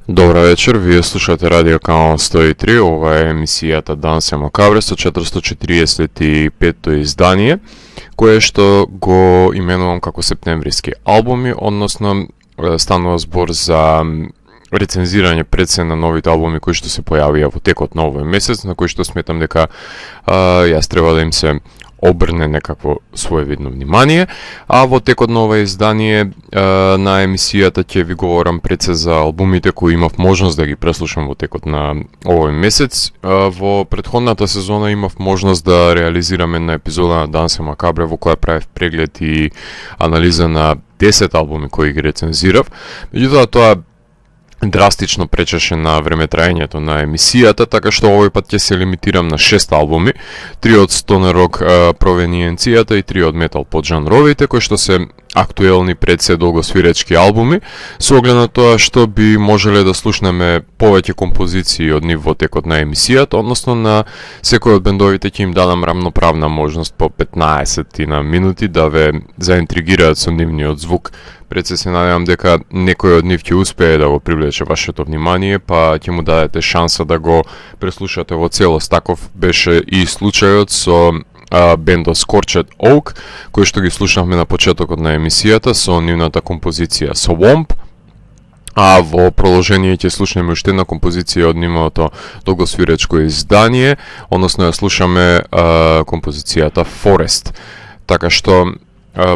Добра вечер, вие слушате Радио Канал 103, ова е емисијата Дансе Макабре со 445-то издание, кое што го именувам како септемвриски албуми, односно станува збор за рецензирање пред се на новите албуми кои што се појавија во текот на овој месец, на кои што сметам дека јас треба да им се обрне некакво своевидно внимание, а во текот на ова издание на емисијата ќе ви говорам пред се за албумите кои имав можност да ги преслушам во текот на овој месец. Во претходната сезона имав можност да реализирам една епизода на Дансе Макабре во која правев преглед и анализа на 10 албуми кои ги рецензирав. Меѓутоа тоа драстично пречеше на времетраењето на емисијата, така што овој пат ќе се лимитирам на 6 албуми, 3 од стонер рок провениенцијата и 3 од метал поджанровите, кои што се актуелни пред се долгосвиречки албуми, со оглед на тоа што би можеле да слушнеме повеќе композиции од нив во текот на емисијата, односно на секој од бендовите ќе им дадам рамноправна можност по 15 на минути да ве заинтригираат со нивниот звук. Пред се надевам дека некој од нив ќе успее да го привлече вашето внимание, па ќе му дадете шанса да го преслушате во целост. Таков беше и случајот со бендот Scorched Oak, кој што ги слушнавме на почетокот на емисијата со нивната композиција Swamp, а во продолжение ќе слушнеме уште една композиција од нивното долгосвиречко издание, односно ја слушаме композицијата Forest. Така што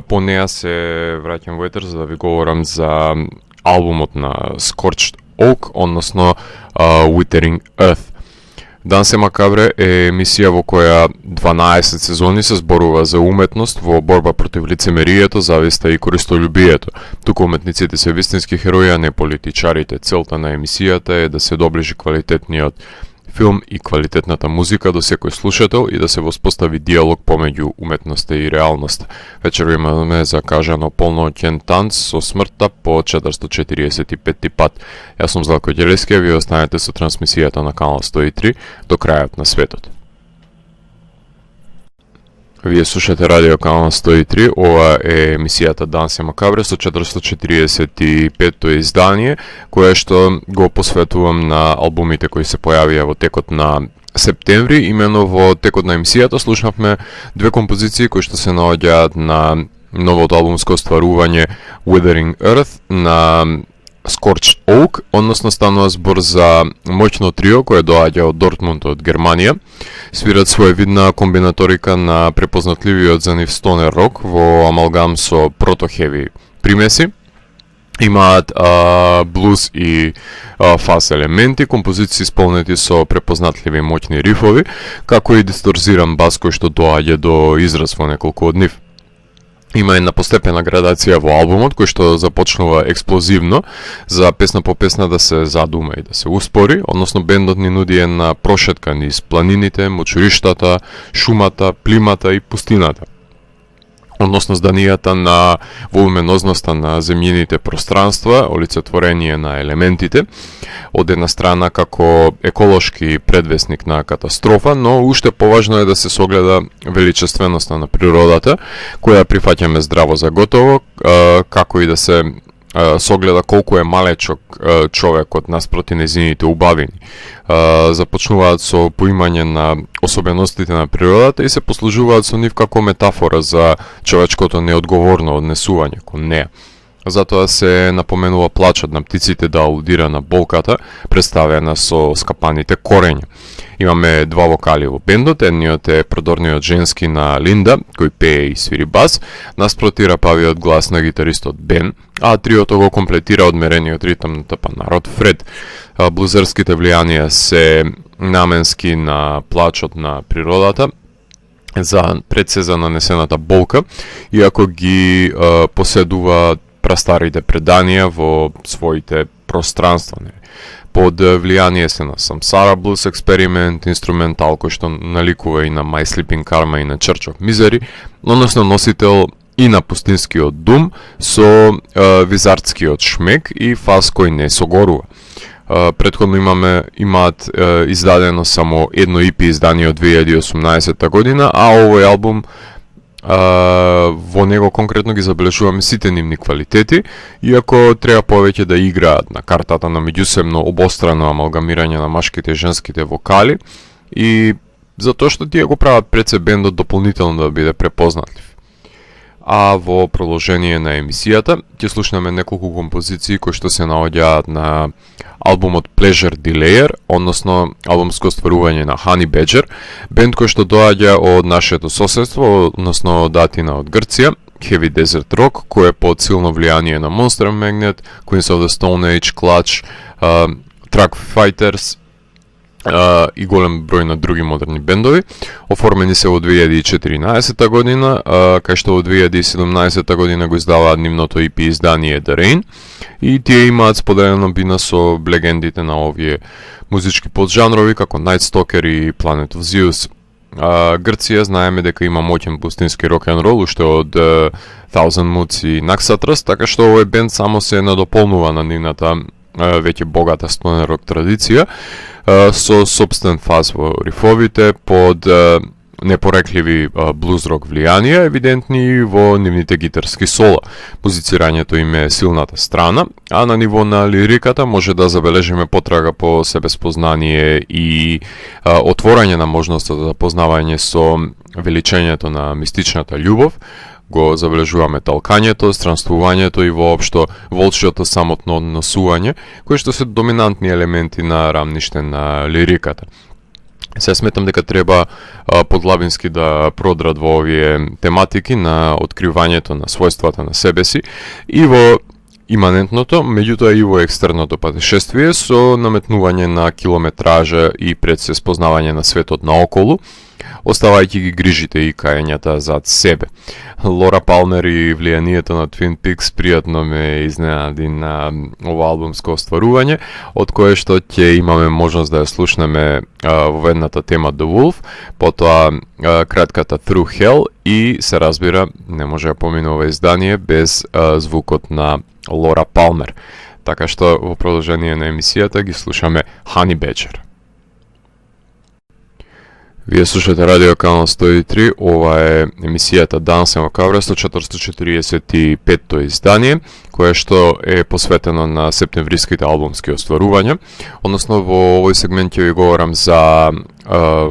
по неа се враќам во етер за да ви говорам за албумот на Scorched Oak, односно Withering Earth. Дансе Макабре е емисија во која 12 сезони се зборува за уметност во борба против лицемерието, зависта и користолюбието. Туку уметниците се вистински херои, а не политичарите. Целта на емисијата е да се доближи квалитетниот филм и квалитетната музика до секој слушател и да се воспостави диалог помеѓу уметноста и реалноста. Вечер имаме закажано полноќен танц со смртта по 445 пат. Јас сум Златко Ѓелески, а вие останете со трансмисијата на Канал 103 до крајот на светот. Вие слушате Радио Канал 103, ова е емисијата Дансе Макабре со 445-то издание, кое што го посветувам на албумите кои се појавија во текот на септември. Имено во текот на емисијата слушнавме две композиции кои што се наоѓаат на новото албумско остварување Withering Earth на Scorched Oak, односно станува збор за моќно трио кое доаѓа од Дортмунд од Германија. Свират своевидна комбинаторика на препознатливиот за нив стонер рок во амалгам со прото-хеви примеси. Имаат блуз и фас елементи, композиции исполнети со препознатливи моќни рифови, како и дисторзиран бас кој што доаѓа до израз во неколку од нив. Има една постепена градација во албумот, кој што започнува експлозивно, за песна по песна да се задума и да се успори, односно бендот ни нуди една прошетка низ планините, мочуриштата, шумата, плимата и пустината. Односно зданијата на волуминозноста на земјините пространства, олицетворение на елементите, од една страна како еколошки предвесник на катастрофа, но уште поважно е да се согледа величественоста на природата, која прифаќаме здраво за готово, како и да се согледа колку е малечок човекот наспроти нејзините убавини. Започнуваат со поимање на особеностите на природата и се послужуваат со нив како метафора за човечкото неодговорно однесување кон неа. Затоа се напоменува плачот на птиците да алудира на болката, представена со скапаните корења. Имаме два вокали во бендот, едниот е продорниот женски на Линда, кој пее и свири бас, наспроти рапавиот глас на гитаристот Бен, а триото го комплетира одмерениот ритм на тапанарот Фред. Блузерските влијанија се наменски на плачот на природата, пред се за нанесената болка, иако ги поседува прастарите преданија во своите пространства. Под влијание се на Samsara Blues експеримент, инструментал кој што наликува и на My Sleeping Karma и на Church of Misery, односно носител и на пустинскиот дум со визардскиот шмек и фас кој не согорува. Претходно имаат издадено само едно EP издание од 2018 година, а овој албум во него конкретно ги забележуваме сите нивни квалитети, иако треба повеќе да играат на картата на меѓусебно обострано амалгамирање на машките и женските вокали, и затоа што тие го прават пред се бендот дополнително да биде препознатлив. А во продолжение на емисијата ќе слушнеме неколку композиции кои што се наоѓаат на албумот Pleasure Delayer, односно албумско стварување на Honey Badger, бенд кој што доаѓа од нашето соседство, односно датина од Грција, Heavy Desert Rock, кој е под силно влијание на Monster Magnet, Queens of the Stone Age, Clutch, Truck Fighters и голем број на други модерни бендови. Оформени се во 2014 година, кај што во 2017 година го издаваат нивното EP издание The Rain, и тие имаат споделена бина со легендите на овие музички поджанрови како Night Stalker и Planet of Zeus. Грција знаеме дека има моќен пустински рок-н-рол уште од Thousand Moods и Naxatras, така што овој бенд само се надополнува на нивната веќе богата стонер рок традиција со собствен фаз во рифовите под непорекливи блуз-рок влијанија, евидентни и во нивните гитарски сола. Музицирањето им е силната страна, а на ниво на лириката може да забележиме потрага по себеспознание и отворање на можноста за запознавање со величењето на мистичната љубов. Го забележуваме талкањето, странствувањето и воопшто волчјото самотно односување, кои што се доминантни елементи на рамниште на лириката. Се сметам дека треба подлабински да продрат во овие тематики на откривањето на својствата на себе си и во иманентното, меѓутоа и во екстерното патешествие со наметнување на километража и пред се спознавање на светот наоколу, оставајќи ги грижите и кајањата зад себе. Лора Палмер и влијанието на Twin Peaks пријатно ме изненади на ова албумско остварување, од кое што ќе имаме можност да ја слушнеме во едната тема The Wolf, потоа кратката Through Hell и се разбира не може да помине ова издание без звукот на Лора Палмер. Така што во продолжение на емисијата ги слушаме Honey Badger. Вие слушате Радио Канал 103, ова е емисијата Дансе Макабре, 145-то издание, кое што е посветено на септемвриските албумски остварувања. Односно, во овој сегмент ќе ви говорам за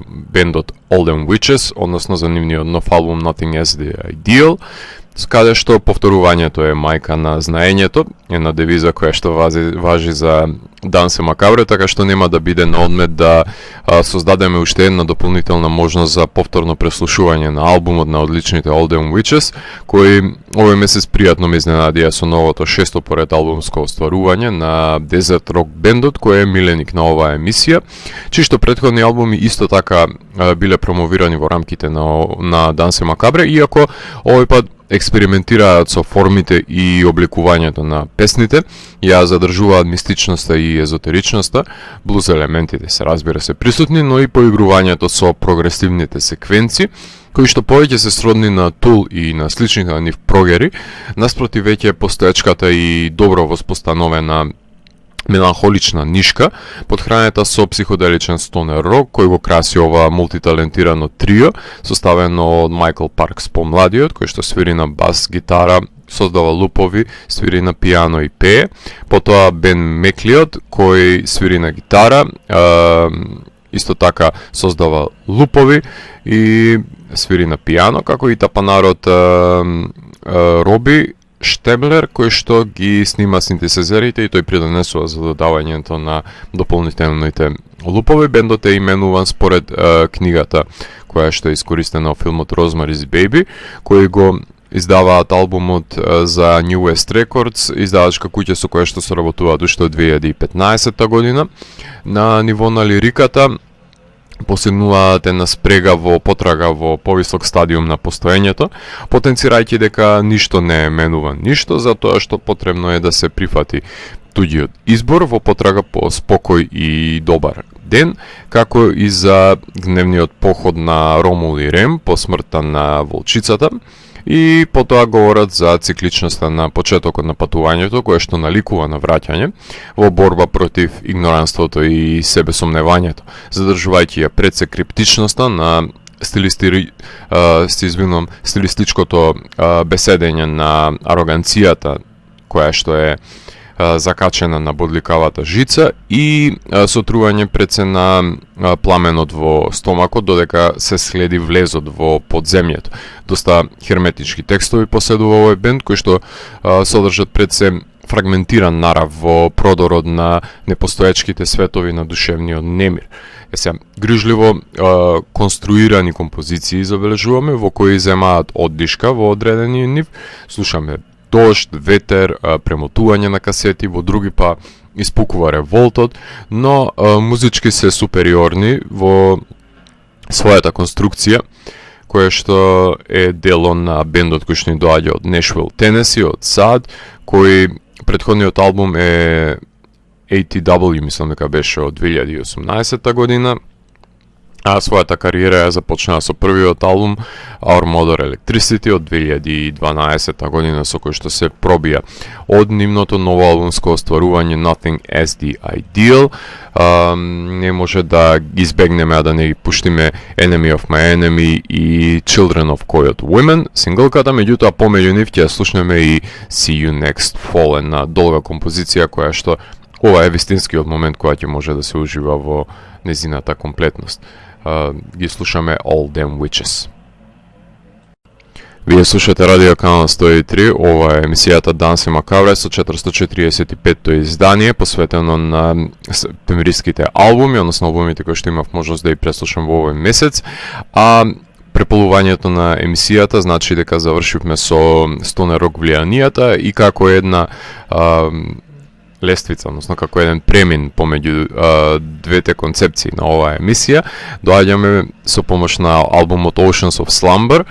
бендот All Them Witches, односно за нивниот нов албум Nothing As The Ideal, каде што повторувањето е мајка на знаењето, една девиза која што важи за Дансе Макабре, така што нема да биде на одмет да создадеме уште една дополнителна можност за повторно преслушување на албумот на одличните All Them Witches, кој овој месец пријатно ме изненадија со новото шесто поред албумско остварување на Desert Rock бендот, кој е миленик на оваа емисија, чии што претходни албуми исто така биле промовирани во рамките на Дансе Макабре, иако овој пат експериментираат со формите и обликувањето на песните, ја задржуваат мистичноста и езотеричноста, блуз елементите се разбира се присутни, но и поигрувањето со прогресивните секвенци, кои што повеќе се сродни на Tool и на сличните на нив прогери, наспроти веќе постоечката и добро воспостановена меланхолична нишка, подхранета со психоделичен стонер рок, кој го краси ова мултиталентирано трио, составено од Майкл Паркс помладиот, кој што свири на бас гитара, создава лупови, свири на пијано и пее, потоа Бен Меклиот, кој свири на гитара, исто така создава лупови и свири на пијано, како и тапанарот Роби Штеблер, кој што ги снима синтезерите и тој придонесува за додавањето на дополнителните лупови. Бендот е именуван според книгата која што е искористена во филмот Rosemary's Baby, кој го издаваат албумот за New West Records, издавачка куќа со која што соработуваат уште од 2015 година. На ниво на лириката посегнуваат една спрега во потрага во повисок стадиум на постоењето, потенцирајќи дека ништо не е менува ништо, затоа што потребно е да се прифати туѓиот избор во потрага по спокој и добар ден, како и за гневниот поход на Ромул и Рем по смртта на волчицата, и потоа говорат за цикличноста на почетокот на патувањето, кое што наликува на враќање во борба против игноранството и себесомневањето, задржувајќи ја пред се криптичноста на стилистичкото беседење на ароганцијата која што е закачена на бодликавата жица и сотрување пред се на пламенот во стомакот додека се следи влезот во подземјето. Доста херметички текстови поседува овој бенд кои што содржат пред се фрагментиран нарав во продорот на непостоечките светови на душевниот немир. Грижливо конструирани композиции забележуваме во кои земаат оддишка во одредени нив. Слушаме дожд, ветер, премотување на касети, во други па испукува револтот, но музички се супериорни во својата конструкција, која што е дело на бендот кој што ни доаѓа од Нешвил, Тенеси, од САД, кој претходниот албум е ATW, мислам дека беше од 2018 година, а својата кариера ја започнаа со првиот албум Our Mother Electricity од 2012 година, со кој што се пробија од нивното ново албумско остварување Nothing as the Ideal. Не може да ги избегнеме, а да не ги пуштиме Enemy of My Enemy и Children of Coyote Women, синглката, меѓутоа помеѓу нив ќе слушнеме и See You Next Fall, една долга композиција која што ова е вистинскиот момент која ќе може да се ужива во незината комплетност. Ги слушаме All Them Witches. Вие слушате Радио Канал 103, ова е емисијата Данси Макабре со 445-то издание, посветено на септемвриските албуми, односно албумите кои што имав можност да ги преслушам во овој месец, а преполувањето на емисијата значи дека завршивме со стонер рок влијанијата и како една лествица, односно како еден премин помеѓу двете концепции на оваа емисија, доаѓаме со помош на албумот Oceans of Slumber,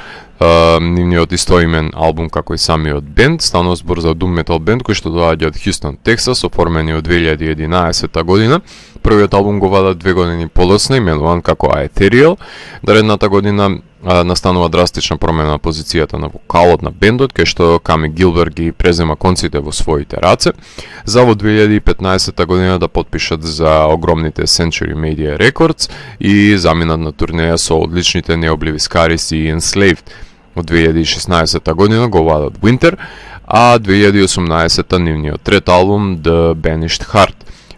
нивниот истоимен албум како и самиот бенд. Станува збор за doom metal бенд кој што доаѓа од Хјустон, Тексас, оформени од 2011 година. Првиот албум го вадат 2 години подоцна, именуван како Aetherial. Наредната година настанува драстична промена на позицијата на вокалот на бендот, кај што Ками Гилберт ги презема конците во своите раце, за во 2015 година да потпишат за огромните Century Media Records и заминат на турнеја со одличните Neobliviscaris и Enslaved. Од 2016 година го вадат Winter, а 2018 нивниот трет албум The Banished Heart,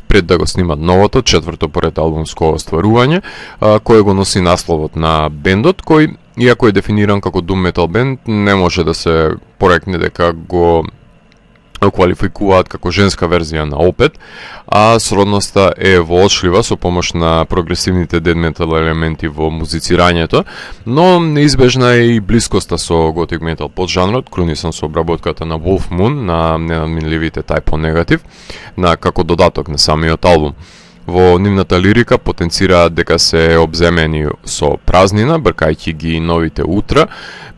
пред да го снимат новото, четврто поред албумско остварување, кој го носи насловот на бендот, кој, иако е дефиниран како doom metal бенд, не може да се порекне дека го квалификуваат како женска верзија на Opeth, а сродноста е воочлива со помош на прогресивните death metal елементи во музицирањето, но неизбежна е и блискоста со gothic metal поджанрот, крунисан со обработката на Wolf Moon на ненадминливите Type O Negative, на како додаток на самиот албум. Во нивната лирика потенцираат дека се обземени со празнина, бркајќи ги новите утра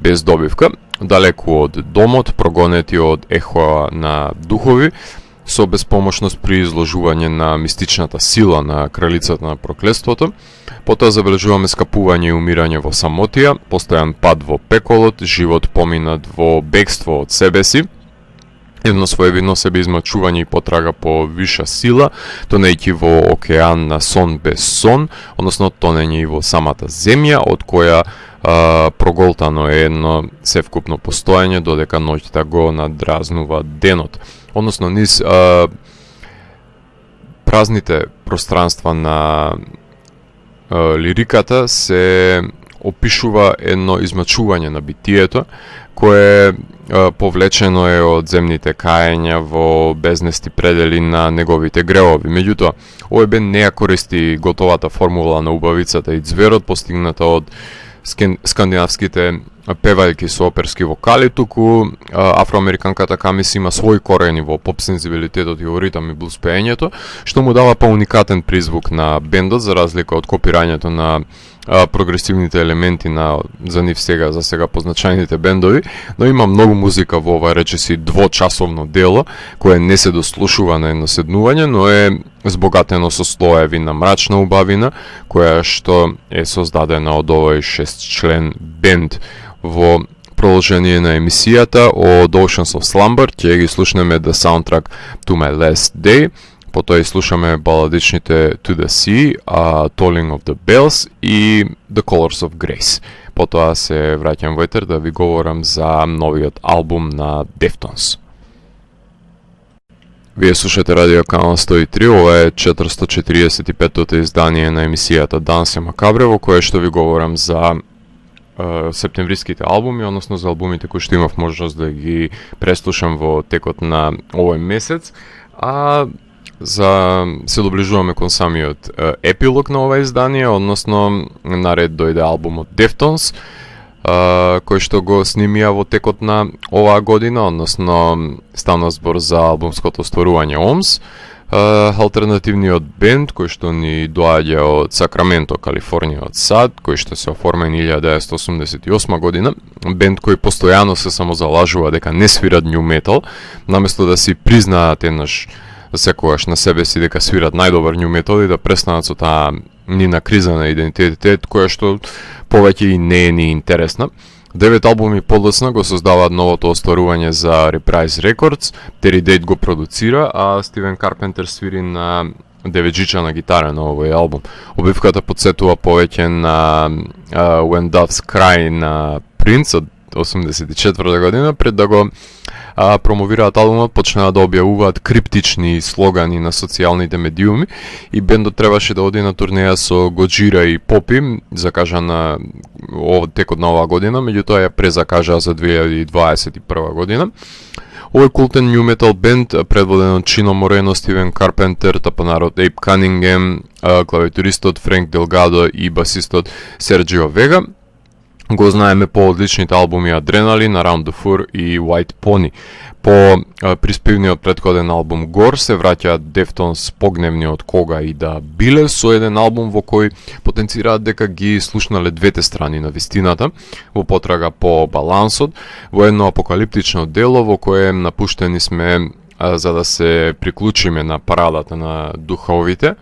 без добивка, далеку од домот, прогонети од ехоа на духови, со безпомошност при изложување на мистичната сила на кралицата на проклетството. Потоа забележуваме скапување и умирање во самотија, постојан пад во пеколот, живот поминат во бегство од себе си, едно своевидно себеизмачување и потрага по виша сила, тонејќи во океан на сон без сон, односно тонење и во самата земја, од која проголтано е едно севкупно постоење, додека ноќта го надразнува денот. Односно, низ празните пространства на лириката се опишува едно измачување на битието, кое повлечено е од земните каења во безнести предели на неговите гревови. Меѓутоа, овој бенд не ја користи готовата формула на убавицата и ѕверот, постигната од скандинавските певајки со оперски вокали, туку афроамериканката Камис има свој корени во поп сензибилитетот и во ритам и блуз пеењето, што му дава поуникатен призвук на бендот, за разлика од копирањето на прогресивните елементи на за нив за сега позначајните бендови, но има многу музика во ова речиси двочасовно дело, кое не се дослушува на едно седнување, но е збогатено со слоеви на мрачна убавина, која што е создадена од овој 6-член бенд. Во продолжение на емисијата од Oceans of Slumber ќе ги слушнеме The Soundtrack to My Last Day, Потоа и слушаме баладичните To the Sea, Tolling of the Bells и The Colors of Grace. Потоа се враќам во етер да ви говорам за новиот албум на Deftones. Вие слушате Радио Канал 103, ова е 445-тото издание на емисијата Дансе Макабре, во кое што ви говорам за септемвриските албуми, односно за албумите кои што имав можност да ги преслушам во текот на овој месец, а се доближуваме кон самиот епилог на ова издание, односно наред дојде албумот Deftones, кој што го снимија во текот на оваа година, односно стана збор за албумското стварување OMS, алтернативниот бенд кој што ни доаѓа од Сакраменто, Калифорнија, од САД, кој што се оформен 1988 година, бенд кој постојано се самозалажува дека не свират ню метал, наместо да си признаат еднаш секогаш на себе си дека свират најдобар ню метал и да престанат со таа нивна криза на идентитет, која што повеќе и не е ни интересна. 9 албуми подоцна го создаваат новото остварување за Reprise Records, Терри Дейт го продуцира, а Стивен Карпентер свири на деведжичана гитара на овој албум. Обивката подсетува повеќе на When Doves Cry на Принц од 1984 година, пред да го промовираат албумот, почнаа да објавуваат криптични слогани на социјалните медиуми и бендот требаше да оди на турнеја со Годжира и Попи, закажана текот на оваа година, меѓутоа ја презакажаа за 2021 година. Овој култен ню метал бенд, предводен од Чино Морено, Стивен Карпентер, тапанарот Ейп Канингем, клавитуристот Френк Делгадо и басистот Серджио Вега, го знаеме по одличните албуми Adrenaline, Around the Fur и White Pony. По приспивниот претходен албум Gore се враќаат Deftones погневниот кога и да биле со еден албум во кој потенцираат дека ги слушнале двете страни на вистината, во потрага по балансот, во едно апокалиптично дело во кое напуштени сме за да се приклучиме на парадата на духовите.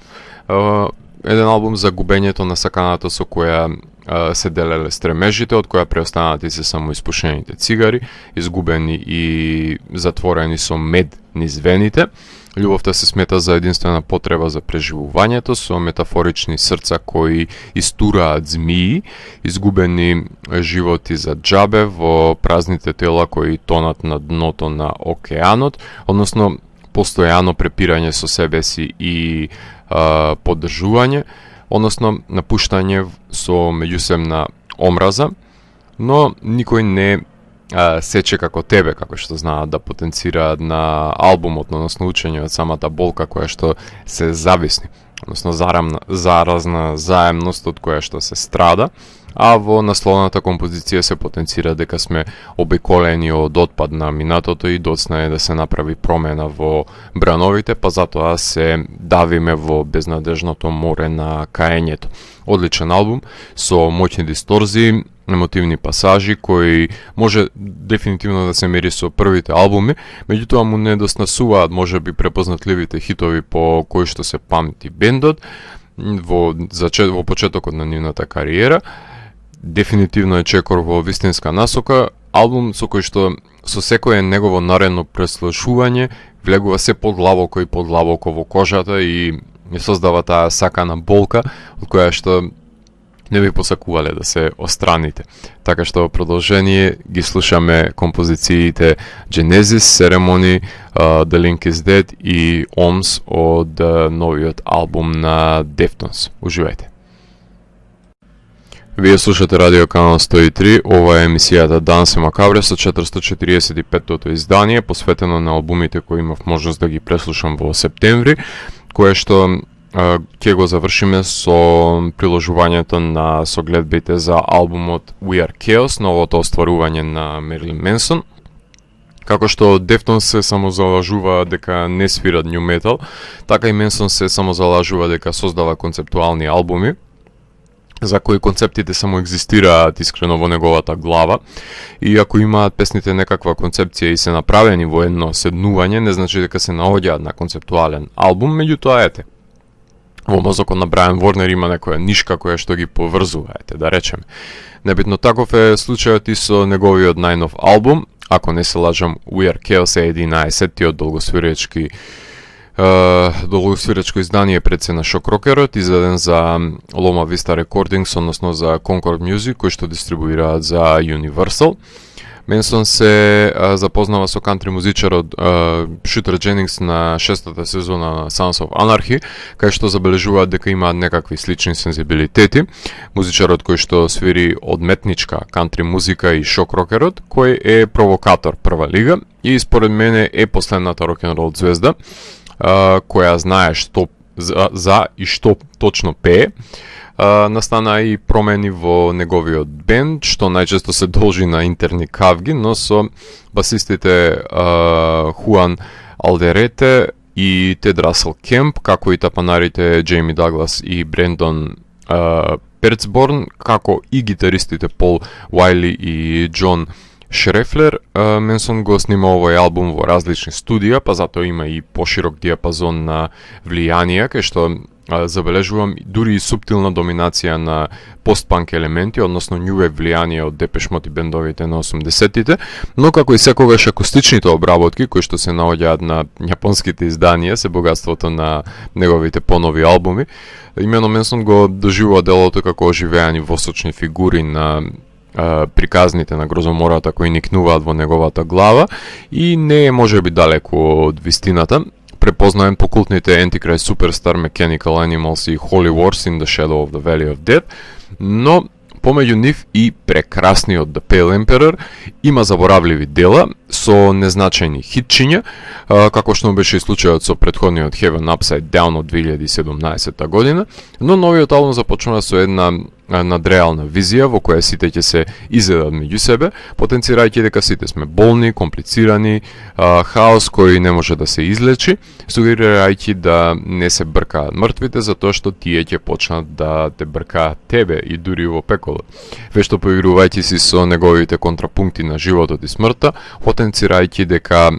Еден албум за губењето на саканата со која се делеле стремежите, од која преостанати се само испушените цигари, изгубени и затворени со мед низ вените. Љубовта се смета за единствена потреба за преживувањето, со метафорични срца кои истураат змии, изгубени животи за џабе во празните тела кои тонат на дното на океанот, односно постојано препирање со себе си и поддржување, односно напуштање со меѓусебна омраза, но никој не сече како тебе, како што знаат да потенцираат на албумот, односно учење од самата болка која што се зависни, односно заразна заемност од која што се страда, а во насловната композиција се потенцира дека сме обиколени од отпад на минатото и доцна е да се направи промена во брановите, па затоа се давиме во безнадежното море на каењето. Одличен албум со моќни дисторзии, емотивни пасажи кои може дефинитивно да се мери со првите албуми, меѓутоа му недоснасуваат можеби препознатливите хитови по кои што се памти бендот во почетокот на нивната кариера. Дефинитивно е чекор во вистинска насока, албум со кој што со секое негово наредно преслушување влегува се подлабоко и подлабоко во кожата и создава таа сакана болка од која што не би посакувале да се остраните. Така што во продолжение ги слушаме композициите Genesis, Ceremony, The Link is Dead и OMS од новиот албум на Deftones. Уживајте! Вие слушате Радио Канал 103, ова е емисијата Дансе Макабре со 445-тото издание, посветено на албумите кои имав можност да ги преслушам во септември, кое што ќе го завршиме со приложувањето на согледбите за албумот We Are Chaos, новото остварување на Мерлин Менсон. Како што Deftones се самозалажува дека не свират ню метал, така и Менсон се самозалажува дека создава концептуални албуми, за кои концептите само екзистираат искрено во неговата глава, и ако имаат песните некаква концепција и се направени во едно седнување, не значи дека се наоѓаат на концептуален албум, меѓутоа ете, во мозокот на Брайан Ворнер има некоја нишка која што ги поврзува, да речеме. Небитно таков е случајот и со неговиот најнов албум, ако не се лажам, We Are Chaos е 11-тиот долгосвиречки долгосвирачко издание пред се на Shock Rockerот, изведен за Loma Vista Recordings, односно за Concord Music, кои што дистрибуираат за Universal. Менсон се запознава со кантри музичарот Shooter Jennings на 6-та сезона на Sons of Anarchy, кај што забележуваат дека имаат некакви слични сензибилитети. Музичарот кој што свири одметничка кантри музика и Shock Rockerот, кој е провокатор прва лига и според мене е последната рок-н-рол звезда, која знае што за и што точно пее. Настана и промени во неговиот бенд, што најчесто се должи на интерни кавги, но со басистите Хуан Алдерете и Тед Расел Кемп, како и тапанарите Джейми Даглас и Брендон Перцборн, како и гитаристите Пол Уайли и Џон Шрефлер. Менсон го снима овој албум во различни студија, па затоа има и поширок диапазон на влијанија, кај што забележувам дури и суптилна доминација на постпанк елементи, односно new wave влијание од Депеш Мод и бендовите на 80-тите, но како и секогаш акустичните обработки кои што се наоѓаат на јапонските изданија се богатството на неговите понови албуми. Имено Менсон го доживува делото како оживеани восочни фигури на приказните на грозомората кои никнуваат во неговата глава и не е можеби далеку од вистината. Препознаен по култните Antichrist, Superstar, Mechanical Animals и Holy Wars in the Shadow of the Valley of Death, но помеѓу нив и прекрасниот The Pale Emperor има заборавливи дела со незначајни хитчиња, како што беше и случајот со претходниот Heaven Upside Down од 2017 година, но новиот албум започнува со една надреална визија во која сите ќе се изедат меѓу себе, потенцирајќи дека сите сме болни, комплицирани, хаос кој не може да се излечи, сугерирајќи да не се бркаат мртвите затоа што тие ќе почнат да те бркаат тебе и дури во пеколот. Вешто поигрувајќи си со неговите контрапункти на животот и смртта, потенцирајќи дека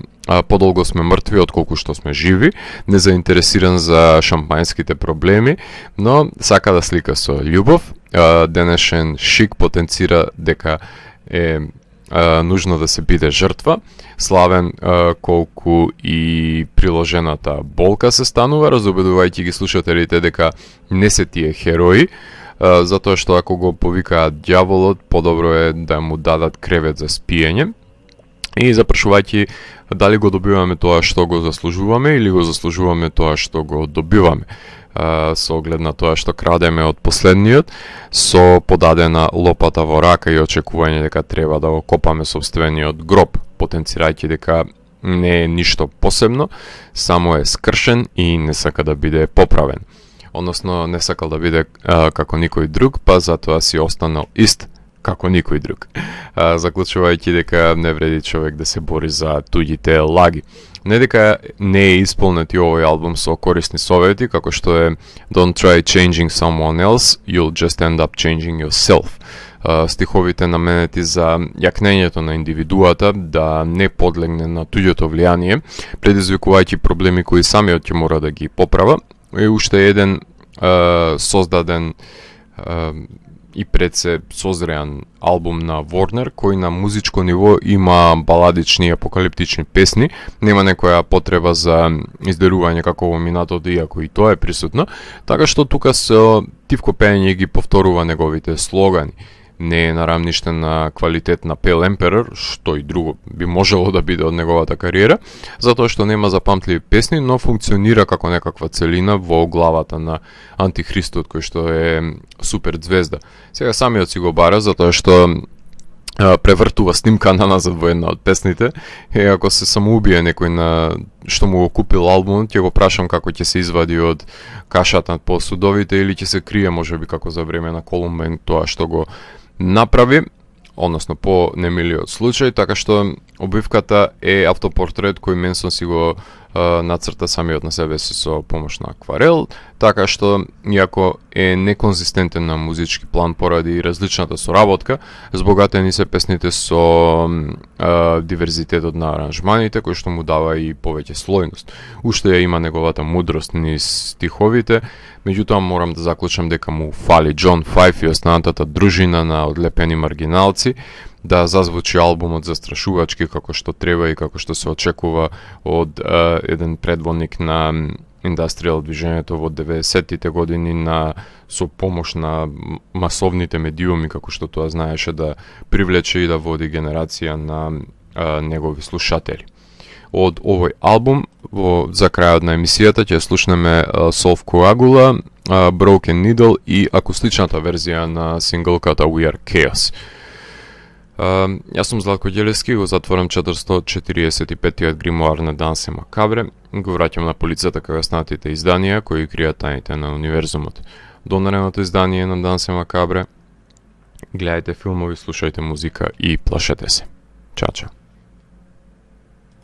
подолго сме мртви отколку што сме живи, незаинтересиран за шампањските проблеми, но сака да слика со љубов. Денешен шик потенцира дека е нужно да се биде жртва, славен колку и приложената болка се станува, разобедувајќи ги слушателите дека не се тие херои, затоа што ако го повикаат ѓаволот, подобро е да му дадат кревет за спиење. И запрашувајќи дали го добиваме тоа што го заслужуваме или го заслужуваме тоа што го добиваме. Со оглед на тоа што крадеме од последниот, со подадена лопата во рака и очекување дека треба да го копаме собствениот гроб, потенцирајќи дека не е ништо посебно, само е скршен и не сака да биде поправен. Односно, не сакал да биде како никој друг, па затоа си останал ист како никој друг. Заклучувајќи дека не вреди човек да се бори за туѓите лаги. Не дека не е исполнет и овој албум со корисни совети, како што е Don't try changing someone else, you'll just end up changing yourself. Стиховите наменети за јакнењето на индивидуата да не подлегне на туѓото влијание, предизвикувајќи проблеми кои самиот ќе мора да ги поправа, е уште еден создаден и пред се созреан албум на Warner, кој на музичко ниво има баладични и апокалиптични песни, нема некоја потреба за издерување како во минатото, иако и тоа е присутно, така што тука со тивко пеење ги повторува неговите слогани. Не е на рамниште на квалитет на Pale Emperor, што и друго би можело да биде од неговата кариера, затоа што нема запамтливи песни, но функционира како некаква целина во главата на Антихристот, кој што е супер звезда. Сега самиот си го бара, затоа што превртува снимка на назад во една од песните, и ако се самоубие некој на што му го купил албумот, ќе го прашам како ќе се извади од кашата по судовите или ќе се крие можеби како за време на Колумбен тоа што го направи, односно по немилиот случај, така што обивката е автопортрет кој Менсон си го нацрта самиот на себе си со помош на акварел, така што, иако е неконзистентен на музички план поради различната соработка, збогатени се песните со диверзитетот на аранжманите, кој што му дава и повеќе слојност. Уште ја има неговата мудрост низ стиховите, меѓутоа морам да заклучам дека му фали Џон Фајф и останатата дружина на одлепени маргиналци, да зазвучи албумот застрашувачки како што треба и како што се очекува од еден предводник на индастријал движењето во 90-тите години со помош на масовните медиуми, како што тоа знаеше да привлече и да води генерација на негови слушатели. Од овој албум, за крајот на емисијата, ќе слушнеме Solve Coagula, Broken Needle и акустичната верзија на синглката We Are Chaos. Јас сум Златко Ѓелевски, го затворам 445-тиот гримоар на Дансе Макабре, го враќам на полицата кога снатите изданија кои кријат тајните на универзумот. До наредното издание на Дансе Макабре, гледајте филмови, слушајте музика и плашете се. Чао, чао.